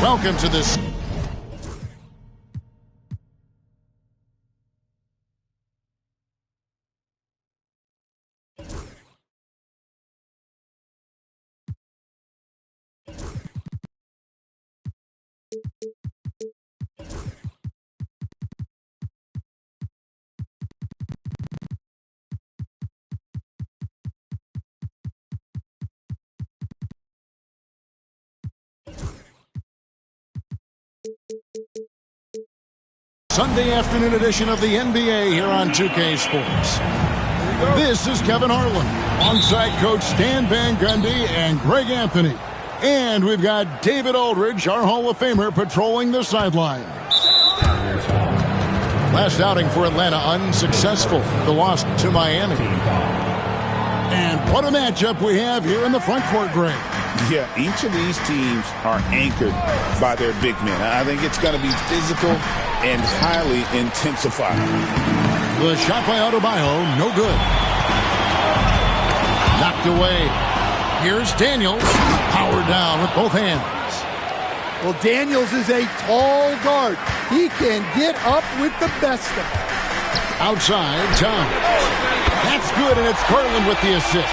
Welcome to this. Sunday afternoon edition of the NBA here on 2K Sports. This is Kevin Harlan alongside Coach Stan Van Gundy and Greg Anthony. And we've got David Aldridge, our Hall of Famer, patrolling the sideline. Last outing for Atlanta unsuccessful. The loss to Miami. And what a matchup we have here in the front court, Greg. Yeah, each of these teams are anchored by their big men. I think it's going to be physical and highly intensified. The shot by Adebayo, no good. Knocked away. Here's Daniels, powered down with both hands. Well, Daniels is a tall guard. He can get up with the best of them. Outside, Towns. That's good, and it's Garland with the assist.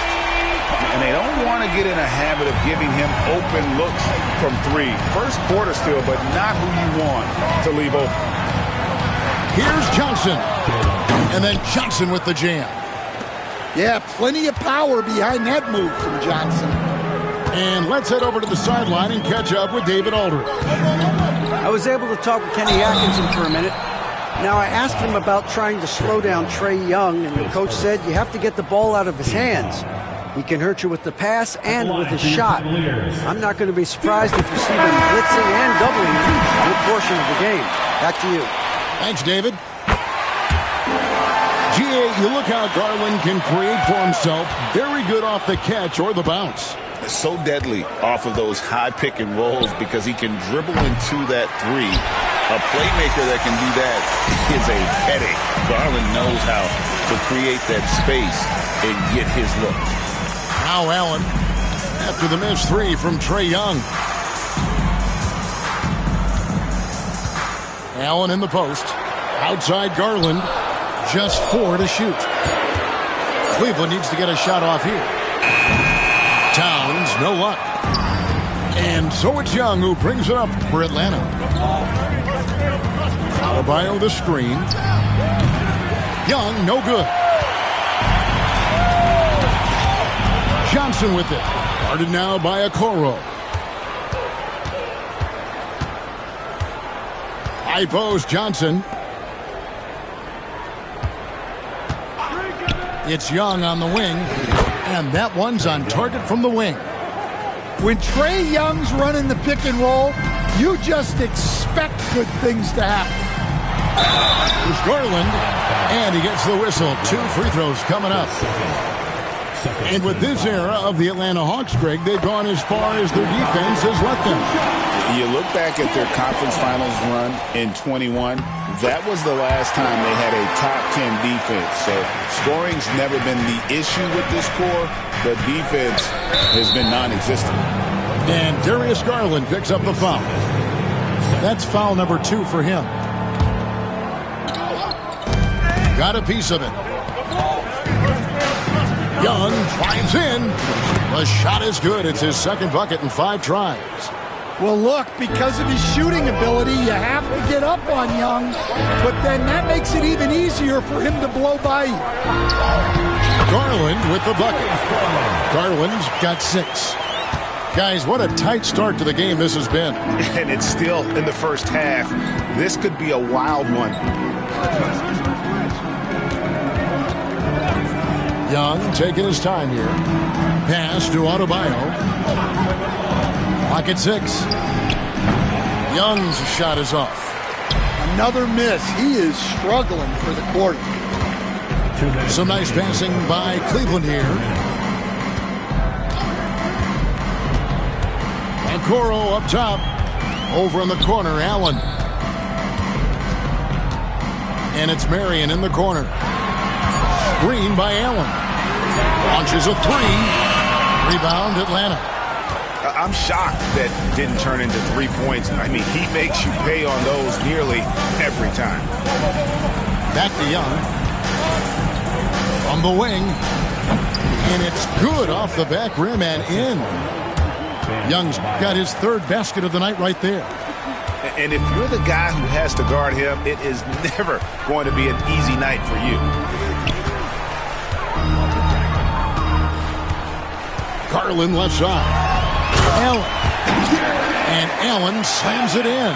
And they don't want to get in a habit of giving him open looks from three. First quarter still, but not who you want to leave open. Here's Johnson. And then Johnson with the jam. Yeah, plenty of power behind that move from Johnson. And let's head over to the sideline and catch up with David Aldridge. I was able to talk with Kenny Atkinson for a minute. Now, I asked him about trying to slow down Trae Young, and the coach said you have to get the ball out of his hands. He can hurt you with the pass and with his shot. I'm not going to be surprised if you see them blitzing and doubling a good portion of the game. Back to you. Thanks, David. GA, you look how Garland can create for himself. Very good off the catch or the bounce. So deadly off of those high pick and rolls because he can dribble into that three. A playmaker that can do that is a headache. Garland knows how to create that space and get his look. Now Allen after the missed three from Trae Young. Allen in the post. Outside Garland. Just 4 to shoot. Cleveland needs to get a shot off here. Towns, no luck. And so it's Young who brings it up for Atlanta. Adebayo the screen. Young, no good. Johnson with it. Guarded now by Okoro. High post, Johnson. It's Young on the wing. And that one's on target from the wing. When Trae Young's running the pick and roll, you just expect good things to happen. There's Garland. And he gets the whistle. 2 free throws coming up. And with this era of the Atlanta Hawks, Greg, they've gone as far as their defense has let them. You look back at their conference finals run in 21, that was the last time they had a top 10 defense. So scoring's never been the issue with this core. The defense has been non-existent. And Darius Garland picks up the foul. That's foul number 2 for him. Got a piece of it. Young drives in. The shot is good. It's his second bucket in 5 tries. Well, look, because of his shooting ability, you have to get up on Young, but then that makes it even easier for him to blow by you. Garland with the bucket. Garland's got 6. Guys, what a tight start to the game this has been. And it's still in the first half. This could be a wild one. Young taking his time here. Pass to Adebayo. Clock at 6. Young's shot is off. Another miss. He is struggling for the quarter. Some nice passing by Cleveland here. Okoro up top. Over in the corner, Allen. And it's Marion in the corner. Screen by Allen. Launches a three. Rebound, Atlanta. I'm shocked that didn't turn into 3 points. I mean, he makes you pay on those nearly every time. Back to Young. On the wing. And it's good off the back rim and in. Young's got his third basket of the night right there. And if you're the guy who has to guard him, it is never going to be an easy night for you. Garland left side. Allen. And Allen slams it in.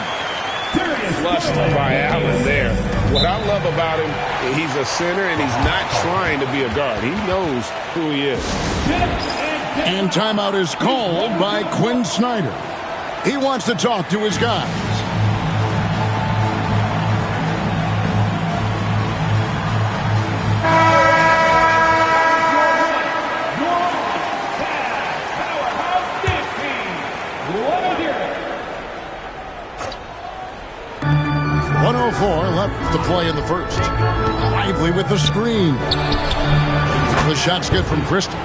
Flushed by Allen there. What I love about him, he's a center and he's not trying to be a guard. He knows who he is. And timeout is called by Quinn Snyder. He wants to talk to his guys. Left to play in the first. Lively with the screen. The shot's good from Christie.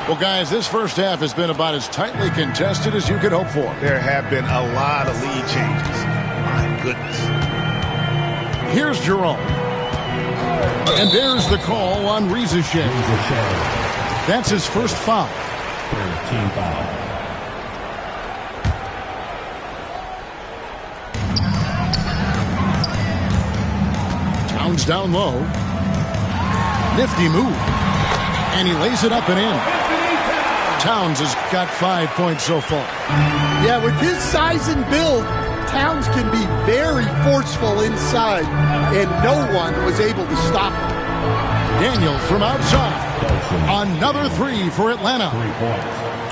Well, guys, this first half has been about as tightly contested as you could hope for. There have been a lot of lead changes. My goodness. Here's Jerome. And there's the call on Rizachet. That's his first foul. 13 foul. Towns down low. Nifty move. And he lays it up and in. Towns has got 5 points so far. Yeah, with his size and build, Towns can be very forceful inside, and no one was able to stop him. Daniel from outside. Another three for Atlanta. 3 points.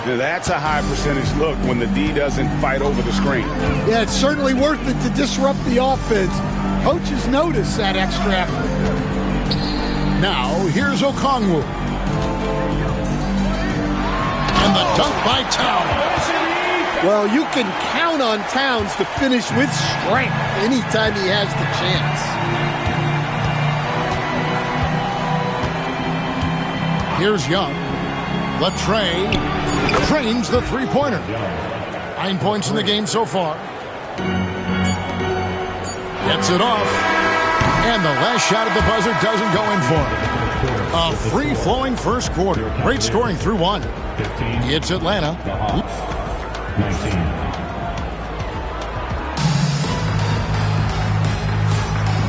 Now that's a high percentage look when the D doesn't fight over the screen. Yeah, it's certainly worth it to disrupt the offense. Coaches notice that extra effort. Now, here's Okongwu. And the dunk by Towns. Well, you can count on Towns to finish with strength anytime he has the chance. Here's Young. Latrey trains the three-pointer. 9 points in the game so far. Gets it off. And the last shot at the buzzer doesn't go in for him. A free-flowing first quarter. Great scoring through one. It's Atlanta. 19.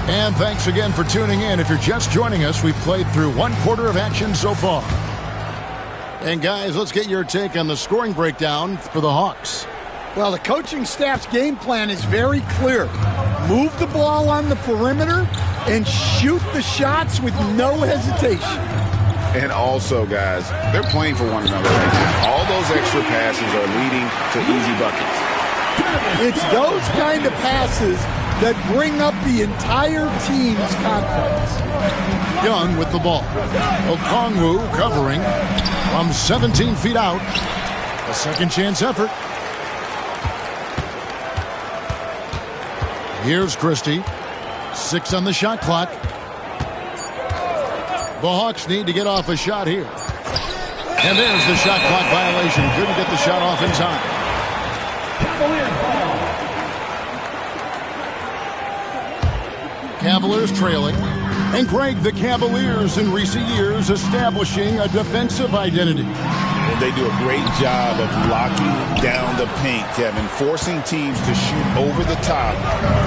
And thanks again for tuning in. If you're just joining us, we've played through 1 quarter of action so far. And guys, let's get your take on the scoring breakdown for the Hawks. Well, the coaching staff's game plan is very clear. Move the ball on the perimeter and shoot the shots with no hesitation. And also, guys, they're playing for one another right now. All those extra passes are leading to easy buckets. It's those kind of passes that bring up the entire team's confidence. Young with the ball. Okongwu covering from 17 feet out. A second chance effort. Here's Christie. 6 on the shot clock. The Hawks need to get off a shot here. And there's the shot clock violation. Couldn't get the shot off in time. Cavaliers trailing. And Greg, the Cavaliers in recent years establishing a defensive identity. And they do a great job of locking down the paint, Kevin, forcing teams to shoot over the top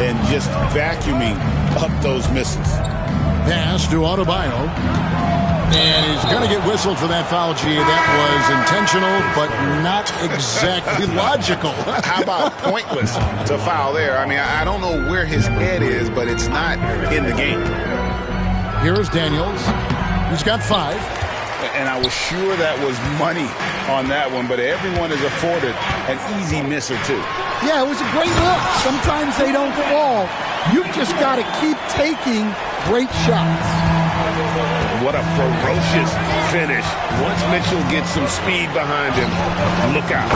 and just vacuuming up those misses. Pass to Adebayo. And he's going to get whistled for that foul, G. That was intentional, but not exactly logical. How about pointless to foul there? I mean, I don't know where his head is, but it's not in the game. Here is Daniels. He's got 5. And I was sure that was money on that one, but everyone is afforded an easy miss or two. Yeah, it was a great look. Sometimes they don't fall. You've just got to keep taking great shots. What a ferocious finish. Once Mitchell gets some speed behind him, look out.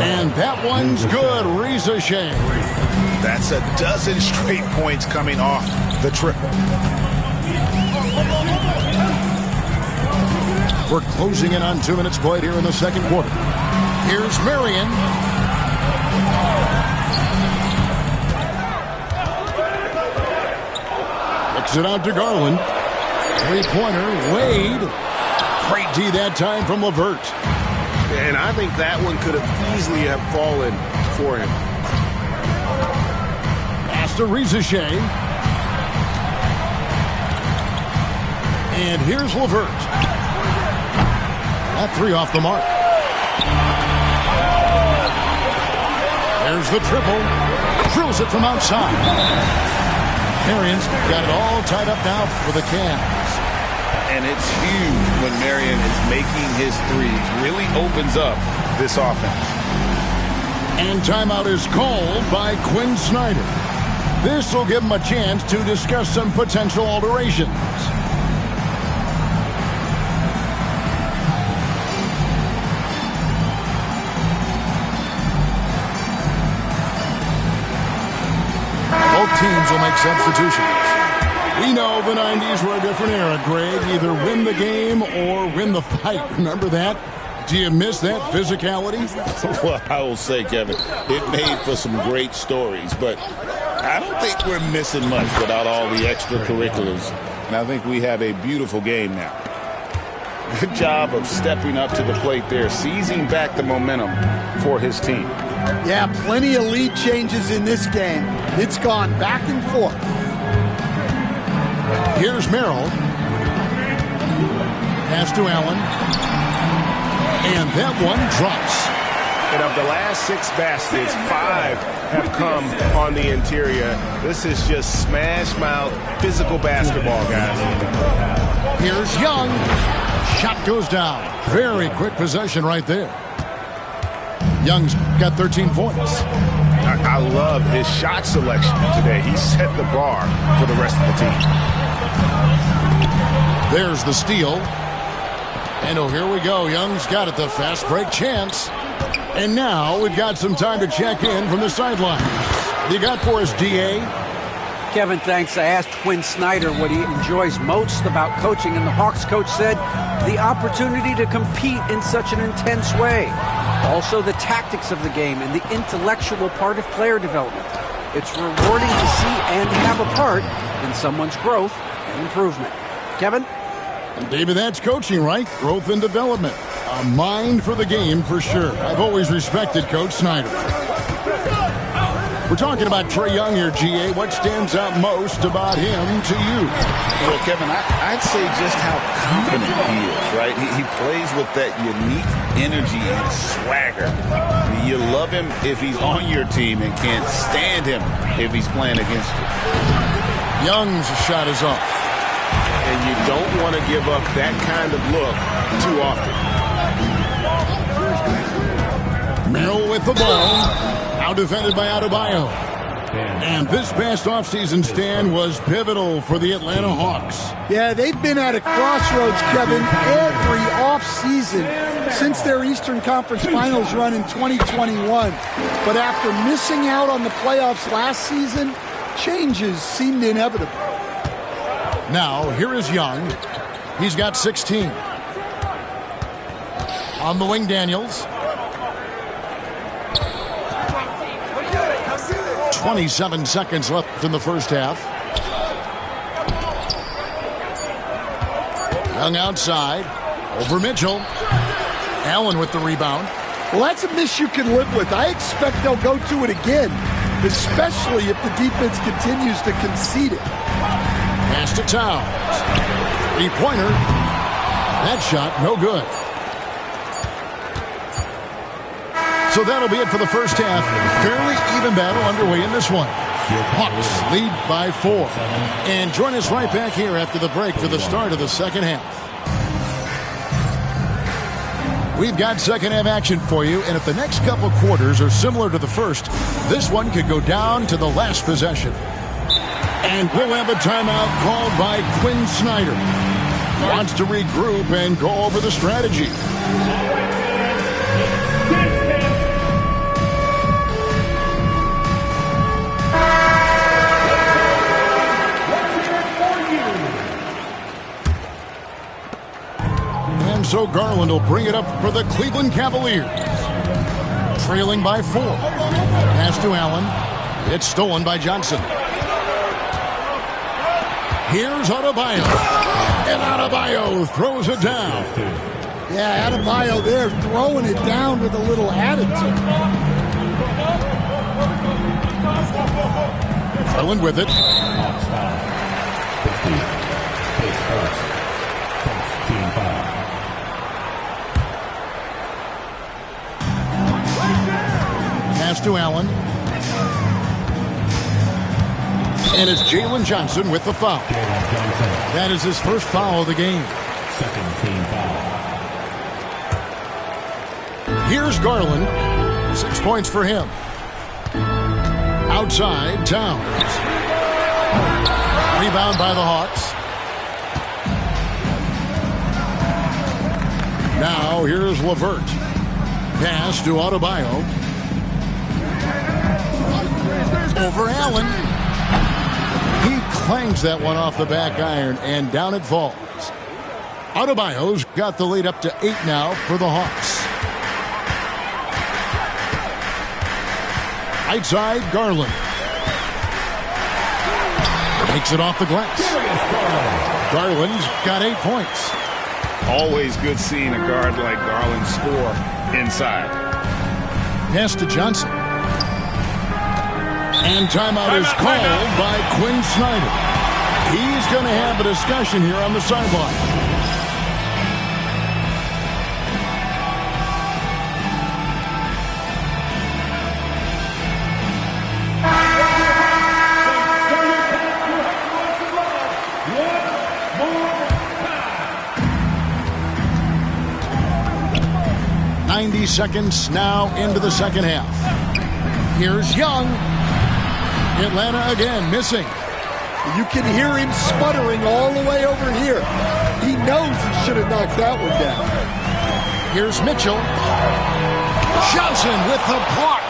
And that one's good. Risa Shea. That's a dozen straight points coming off the triple. We're closing in on 2 minutes played here in the second quarter. Here's Marion. Kicks it out to Garland. Three-pointer, Wade. Great D that time from LeVert. And I think that one could have easily have fallen for him. Pass to Risa Shea. And here's LeVert. That three off the mark. There's the triple. Drills it from outside. Marion's got it all tied up now for the Cavs. And it's huge when Marion is making his threes. Really opens up this offense. And timeout is called by Quinn Snyder. This will give him a chance to discuss some potential alterations. Both teams will make substitutions. We know the 90s were a different era, Greg. Either win the game or win the fight. Remember that? Do you miss that physicality? Well, I will say, Kevin, it made for some great stories, but I don't think we're missing much without all the extracurriculars. And I think we have a beautiful game now. Good job of stepping up to the plate there, seizing back the momentum for his team. Yeah, plenty of lead changes in this game. It's gone back and forth. Here's Merrill. Pass to Allen. And that one drops. And of the last 6 baskets, 5 have come on the interior. This is just smash mouth physical basketball, guys. Here's Young. Shot goes down. Very quick possession right there. Young's got 13 points. I love his shot selection today. He set the bar for the rest of the team. There's the steal. And oh, here we go. Young's got it, the fast break chance. And now we've got some time to check in from the sideline. You got for us, D.A.? Kevin, thanks. I asked Quinn Snyder what he enjoys most about coaching, and the Hawks coach said the opportunity to compete in such an intense way. Also, the tactics of the game and the intellectual part of player development. It's rewarding to see and have a part in someone's growth and improvement. Kevin? David, that's coaching, right? Growth and development. A mind for the game for sure. I've always respected Coach Snyder. We're talking about Trae Young here, G.A. What stands out most about him to you? Well, Kevin, I'd say just how confident he is, right? He plays with that unique energy and swagger. You love him if he's on your team and can't stand him if he's playing against you. Young's shot is off. And you don't want to give up that kind of look too often. Merrill with the ball. Now defended by Adebayo. And this past offseason stand was pivotal for the Atlanta Hawks. Yeah, they've been at a crossroads, Kevin, every offseason since their Eastern Conference Finals run in 2021. But after missing out on the playoffs last season, changes seemed inevitable. Now, here is Young. He's got 16. On the wing, Daniels. 27 seconds left in the first half. Young outside. Over Mitchell. Allen with the rebound. Well, that's a miss you can live with. I expect they'll go to it again, especially if the defense continues to concede it. Pass to Towns. Three-pointer. That shot, no good. So that'll be it for the first half. Fairly even battle underway in this one. Hawks lead by 4. And join us right back here after the break for the start of the second half. We've got second half action for you, and if the next couple quarters are similar to the first, this one could go down to the last possession. And we'll have a timeout called by Quinn Snyder. Wants to regroup and go over the strategy. So Garland will bring it up for the Cleveland Cavaliers. Trailing by 4. Pass to Allen. It's stolen by Johnson. Here's Adebayo. And Adebayo throws it down. Yeah, Adebayo there throwing it down with a little attitude. Garland with it. Hawks foul. 50. Pace first. First team foul. Pass to Allen. And it's Jalen Johnson with the foul. Jalen Johnson. That is his first foul of the game. Second team foul. Here's Garland. 6 points for him. Outside, Towns. Rebound by the Hawks. Now here's LeVert. Pass to Adebayo. Over Allen. He clangs that one off the back iron, and down it falls. Adebayo's got the lead up to 8 now for the Hawks. Outside, Garland. Takes it off the glass. Garland's got 8 points. Always good seeing a guard like Garland score inside. Pass to Johnson. And timeout is called by Quinn Snyder. He's going to have a discussion here on the sideline. Seconds now into the second half. Here's Young. Atlanta again missing. You can hear him sputtering all the way over here. He knows he should have knocked that one down. Here's Mitchell. Johnson with the block.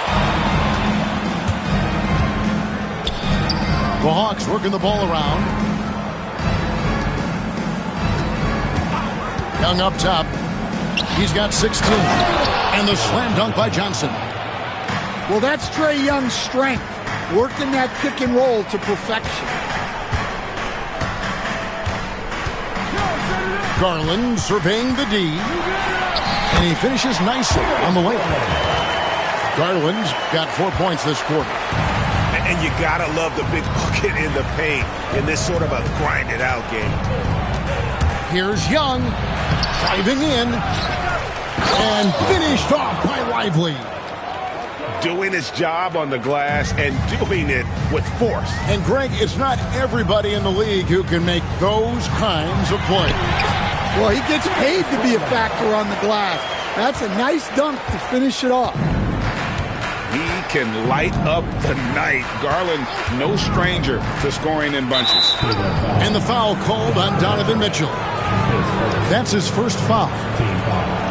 The Hawks working the ball around. Young up top. He's got 16. And the slam dunk by Johnson. Well, that's Trae Young's strength, working that pick and roll to perfection. Garland surveying the D. And he finishes nicely on the layup. Garland's got 4 points this quarter. And you gotta love the big bucket in the paint in this sort of a grinded-out game. Here's Young. Driving in. And finished off by Lively. Doing his job on the glass and doing it with force. And Greg, it's not everybody in the league who can make those kinds of plays. Well, he gets paid to be a factor on the glass. That's a nice dunk to finish it off. He can light up the night. Garland, no stranger to scoring in bunches. And the foul called on Donovan Mitchell. That's his first foul. Team foul.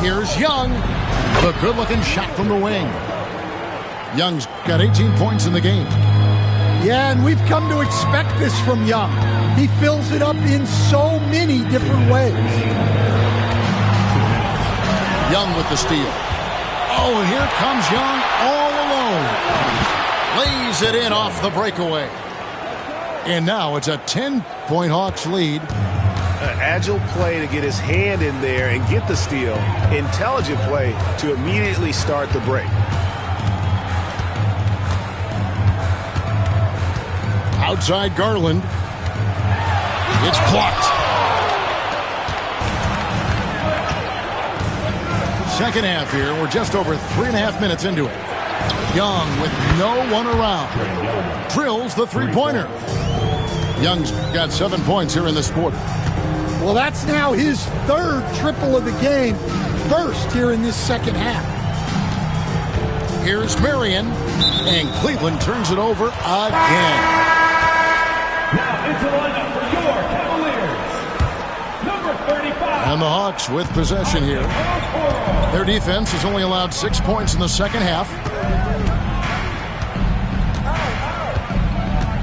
Here's Young. The good-looking shot from the wing. Young's got 18 points in the game. Yeah, and we've come to expect this from Young. He fills it up in so many different ways. Young with the steal. Oh, and here comes Young all alone. Lays it in off the breakaway. And now it's a 10-point Hawks lead. Agile play to get his hand in there and get the steal. Intelligent play to immediately start the break. Outside Garland. It's blocked. Second half here. We're just over 3.5 minutes into it. Young with no one around. Drills the three-pointer. Young's got 7 points here in this quarter. Well, that's now his third triple of the game. First here in this second half. Here's Marion. And Cleveland turns it over again. Now into the lineup for your Cavaliers. Number 35. And the Hawks with possession here. Their defense has only allowed 6 points in the second half.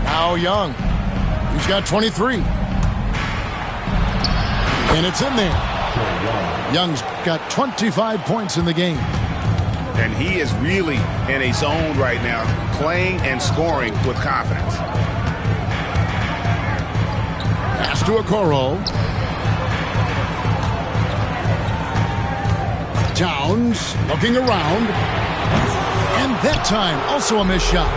Now Young. He's got 23. And it's in there. Young's got 25 points in the game. And he is really in a zone right now, playing and scoring with confidence. Pass to Okoro. Towns looking around. And that time, also a missed shot.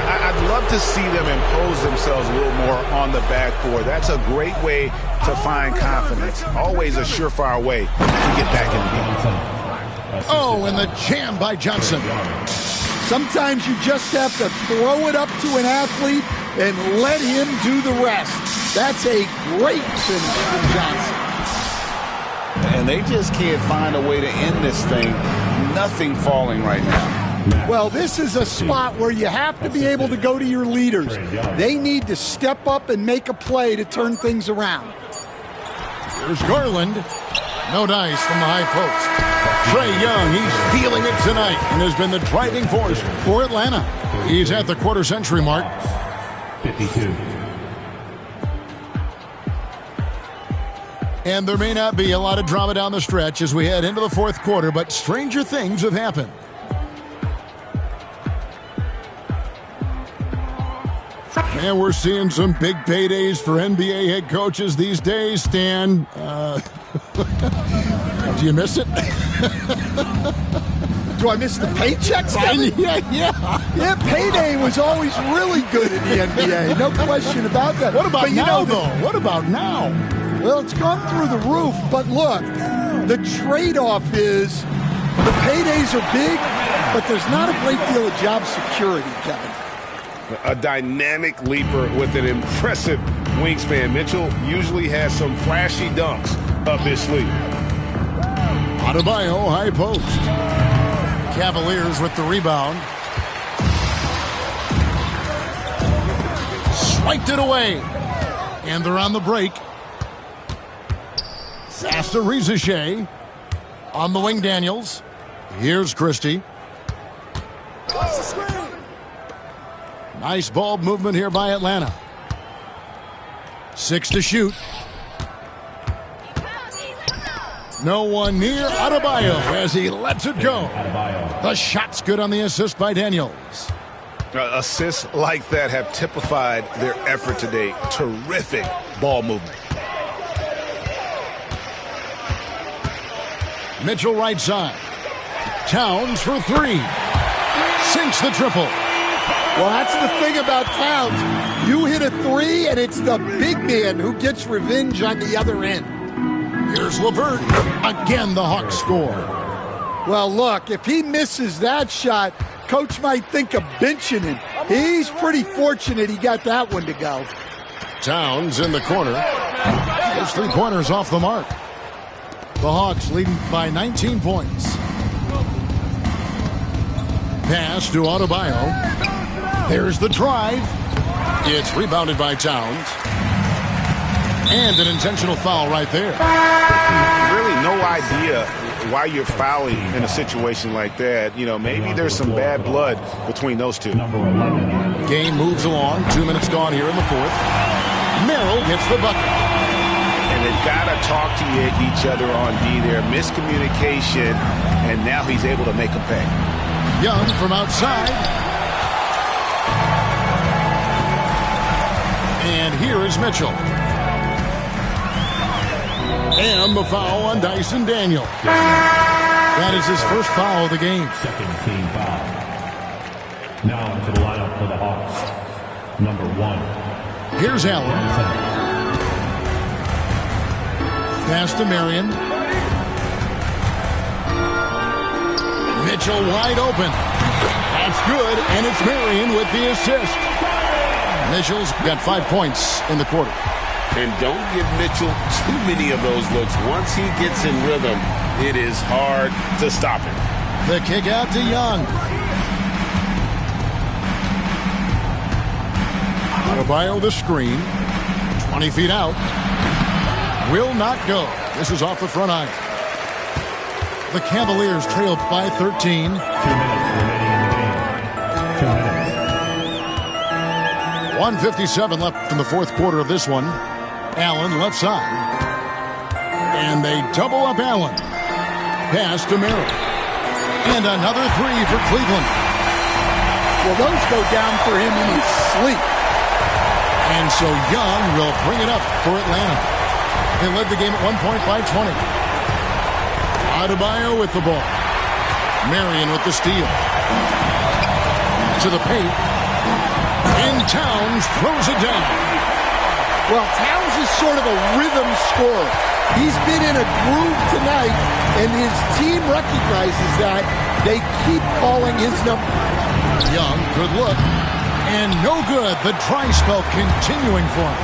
I'd love to see them impose themselves a little more on the backboard. That's a great way to find confidence. Always a surefire way to get back in the game. Oh, and the jam by Johnson. Sometimes you just have to throw it up to an athlete and let him do the rest. That's a great finish from Johnson. And they just can't find a way to end this thing. Nothing falling right now. Well, this is a spot where you have to be able to go to your leaders. They need to step up and make a play to turn things around. Here's Garland. No dice from the high post. Trae Young, he's feeling it tonight and has been the driving force for Atlanta. He's at the quarter-century mark. 52. And there may not be a lot of drama down the stretch as we head into the fourth quarter, but stranger things have happened. And we're seeing some big paydays for NBA head coaches these days, Stan. Do you miss it? Do I miss the paychecks, Kevin? Yeah. Payday was always really good in the NBA. No question about that. What about but now, though? What about now? Well, it's gone through the roof, but look, the trade-off is the paydays are big, but there's not a great deal of job security, Kevin. A dynamic leaper with an impressive wingspan. Mitchell usually has some flashy dunks up his sleeve. Adebayo, high post. Cavaliers with the rebound. Swiped it away. And they're on the break. Sasta Rizachet. On the wing, Daniels. Here's Christie. Nice ball movement here by Atlanta. 6 to shoot. No one near Adebayo as he lets it go. The shot's good on the assist by Daniels. Assists like that have typified their effort today. Terrific ball movement. Mitchell right side. Towns for 3. Sinks the triple. Well, that's the thing about Towns. You hit a 3, and it's the big man who gets revenge on the other end. Here's LeVert. Again, the Hawks score. Well, look, if he misses that shot, Coach might think of benching him. He's pretty fortunate he got that one to go. Towns in the corner. His 3-pointers off the mark. The Hawks leading by 19 points. Pass to Adebayo. There's the drive. It's rebounded by Towns. And an intentional foul right there. Really no idea why you're fouling in a situation like that. You know, maybe there's some bad blood between those two. Game moves along. 2 minutes gone here in the fourth. Merrill gets the bucket. And they've got to talk to each other on D there. Miscommunication, and now he's able to make a pay. Young from outside. And here is Mitchell. And the foul on Dyson Daniel. That is his first foul of the game. Second team foul. Now into the lineup for the Hawks. Number 1. Here's Allen. Pass to Marion. Mitchell wide open. That's good, and it's Marion with the assist. Mitchell's got 5 points in the quarter. And don't give Mitchell too many of those looks. Once he gets in rhythm, it is hard to stop him. The kick out to Young. Adebayo the screen. 20 feet out. Will not go. This is off the front iron. The Cavaliers trail by 13. 2 minutes remaining in the game. 2 minutes. 1:57 left in the fourth quarter of this one. Allen left side. And they double up Allen. Pass to Merrill. And another three for Cleveland. Well, those go down for him in his sleep. And so Young will bring it up for Atlanta. They led the game at 1 point by 20. Adebayo with the ball. Marion with the steal. To the paint. And Towns throws it down. Well, Towns is sort of a rhythm scorer. He's been in a groove tonight, and his team recognizes that. They keep calling his number. Young, good look. And no good. The dry spell continuing for him.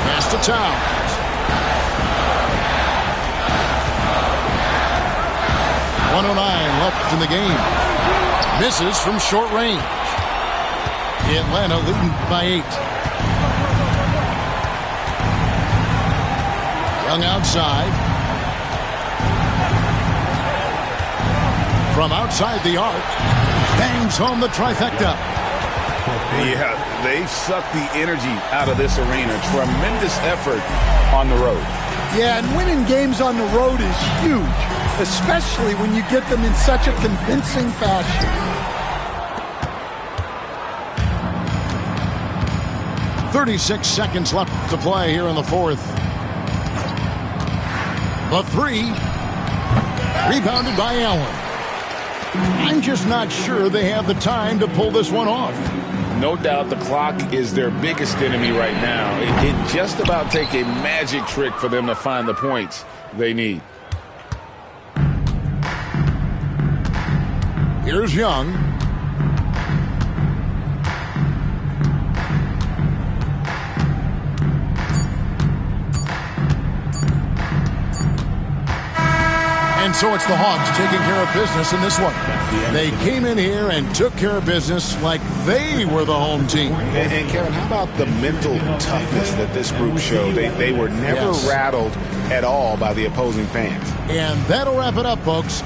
Pass to Towns. 1:09 left in the game. Misses from short range. Atlanta leading by 8. Young outside. From outside the arc. Bangs home the trifecta. Yeah, they've sucked the energy out of this arena. Tremendous effort on the road. Yeah, and winning games on the road is huge, especially when you get them in such a convincing fashion. 36 seconds left to play here in the fourth. The three. Rebounded by Allen. I'm just not sure they have the time to pull this one off. No doubt the clock is their biggest enemy right now. It just about take a magic trick for them to find the points they need. Here's Young. And so it's the Hawks taking care of business in this one. They came in here and took care of business like they were the home team. And Kevin, how about the mental toughness that this group showed? They were never rattled at all by the opposing fans. And that'll wrap it up, folks.